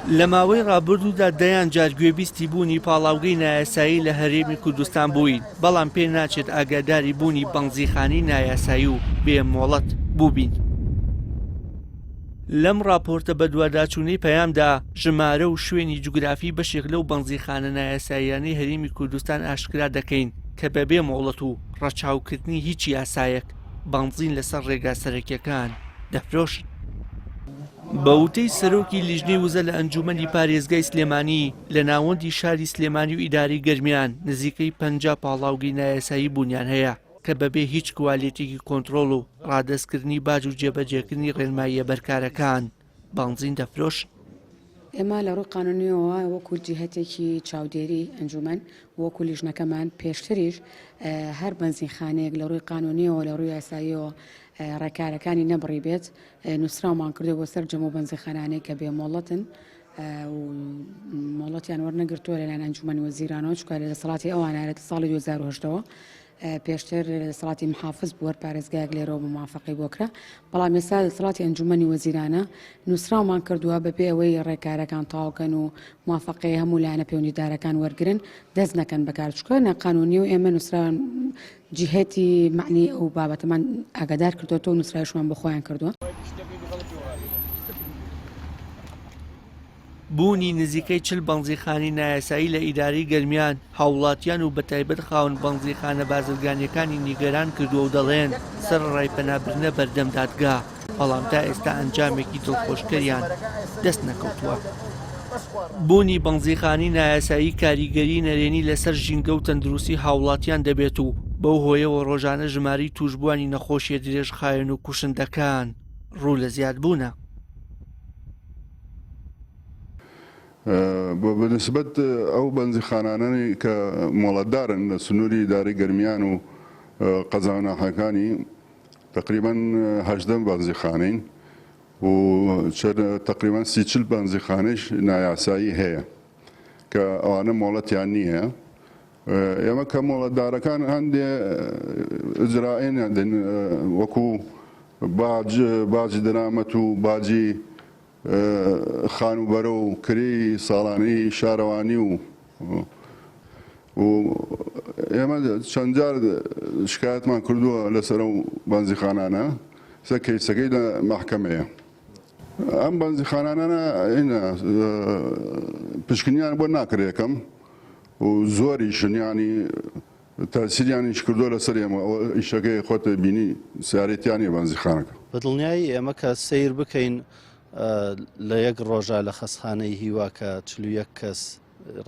لە ماوەی ڕابردوودا دەیان جار گوێبیستی بوونی پاڵاوگەی نایاسایی لە هەرێمی کوردستان بووین، بەڵام پێ ناچێت ئاگاداری بوونی بەنزیخانی نایاسایی و بێمۆڵەت بووبین. لەم راپۆرتە بە دوواداچوونەی پەیامدا ژمارە و شوێنی جوگرافی بەشێک لەو بەنزیخانە نایاساییانەی هەرێمی کوردستان ئاشکرا دەکەین کە بە بێمۆڵەت و ڕەچاوکردنی هیچ یاسایەک بەنزین لەسەر ڕێگا سەرەکیەکان دەفرۆشن. بە وتەی سەرۆکی لیژنەی وزە لە ئەنجومەنی پارێزگای سلێمانی لە ناوەندی شاری سلێمانی و ئیداری گەرمیان نزیکەی 50 پاڵاوگەی نایاسایی بوونیان هەیە کە بەبێ هیچ کوالێتێکی کۆنتڕۆڵ و ڕادەستکردنی باج و جێبەجێکردنی ڕێنماییە بەرکارەکان بەنزین دەفرۆشن. ئێمە لە ڕووی قانونیەوە وەکو جیهەتێکی چاودێری ئەنجومەن وەکو لیژنەکەمان پێشتریش هەر بەنزینخانەیەک لە ڕووی قانونیەوە لە ڕووی یاساییەوە ڕێکارەکانی نەبڕی بێت نووسراومان کردو بۆ سەر جەم و بەنزینخانانەی کە بێمۆڵەتن مۆڵەتیان وەرنەگرتووە لەلایەن ئەنجومەنی وەزیرانەوە چونکە لە دەسەڵاتی ئەوانایەت ساڵی 2008ەوە پێشتر دەسەڵاتی محافظ بووە پارێزگایەک لێرەوە بە موافقەی بۆکرا، بەڵام ئێستا دەسەڵاتی ئەنجومەنی وەزیرانە نووسراومان کردووە بەپێ ئەوەی ڕێکارەکان تاوکەن و موافقەی هەموو لایەنە پەیوەندیدارەکان وەرگرن دەست نەکەن بەکارچکە ناقانونی و ئێمە نووسراوان جیهەتی معنی ئەو بابەتەمان ئاگادار کردوەوە و نووسرایشمان بە خۆیان کردووە. بوونی نزیکەی 40 بەنزیخانی نایاسایی لە ئیداری گەرمیان هاوڵاتیان و بەتایبەت خاوەن بەنزیخانە بازرگانیەکانی نیگەران کردووە و دەڵێن سەر ڕایپەنابردنە بەردەم دادگا، بەڵام تا ئێستا ئەنجامێکی دڵخۆشکەریان دەست نەکەوتووە. بوونی بەنزیخانی نایاسایی کاریگەری نەرێنی لەسەر ژینگە و تەندروستی هاوڵاتیان دەبێت و بەو هۆیەوە ڕۆژانە ژماری توشبوانی نەخۆشیە درێژخایەن و کوشندەکان ڕوو لە زیادبوونە. بەنسبەت ئەو بەنزیخانانەی کە مۆڵەتدارن لە سنووری ئیداری گەرمیان و قەزاوناحەکانی تقریباً 18 بەنزیخانەین و تقریباً 30 بەنزیخانەیش نایاسایی هەیە کە ئەوانە مۆڵەتیان نییە. ئێمە کە مۆڵەتدارەکان هەندێ ئجرائین دێن وەکو باجی دەرامەت و باجی خانوبەرە و کری ساڵانەی شارەوانی و ئێمە چەند جار شکایەتمان کردووە لەسەر ئەو بەنزیخانانە کەیسەکەی لە مەحکەمەیە. ئەم بەنزیخانانە پشکنیان بۆ ناکرێ یەکەم و زۆریشن ینی تاسیریانیش کردووە لەسەر ئێمە ئیشەکەی خۆتە بینی سیارەتیانی بەنزیخانەکە. بەدڵنیایی ئێمە کە سیر بکەین لە یەک ڕۆژە لە خەسخانەی هیوا کە 41 کەس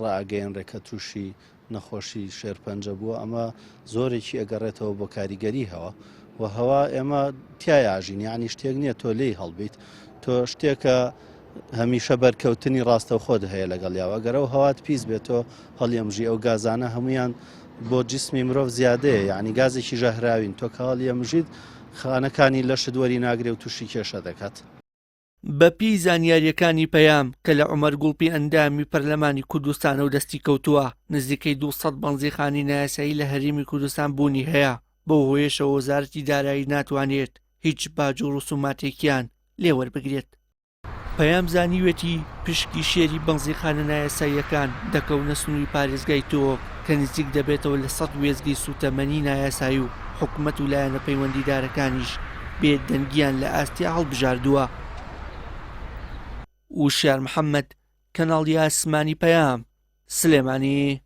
ڕائگەیەنڕێ کە تووشی نەخۆشی شێرپەنجە بووە، ئەمە زۆرێکی ئەگەڕێتەوە بۆ کاریگەری هەوا و هەوا ئێمە تایاژین، یعنی شتێک نییە تۆ لێی هەڵبیت، تۆ شتێکە هەمیشە بەرکەوتنی ڕاستە خۆت هەیە لەگەڵ یاوە گەرە و هەوات پیس بێتەوە هەڵیەمژی ئەو گازانە هەمویان بۆ جسمی مرۆڤ زیادەیە، یعنی گازێکی ژەهراوین تۆ کە هەڵیەمژیت خانەکانی لەشت وەری ناگرێ و تووشی کێشە دەکات. بەپی زانیاریەکانی پەیام کە لە عومەر گوڵپی ئەندامی پەرلەمانی کوردستانە و دەستی کەوتووە نزیکەی 200 بەنزیخانی نایاسایی لە هەرێمی کوردستان بوونی هەیە، بۆ هۆیشەوە وەزارەتی دارایی ناتوانێت هیچ باج و ڕوسوماتێکیان لێوەربگرێت. پەیام زانیوێتی پشکی شێری بەنزیخانە نایاساییەکان دەکەونە سنووری پارێزگای تۆک کە نزیک دەبێتەوە لە 100 وێزگەی سوتەمەنی نایاسایی و حکوومەت و لایەنە پەیوەندیدارەکانیش بێدەنگیان لە ئاستیا هەڵبژاردووە. وشیار محەممەد، کەناڵی ئاسمانی پەیام، سلێمانی.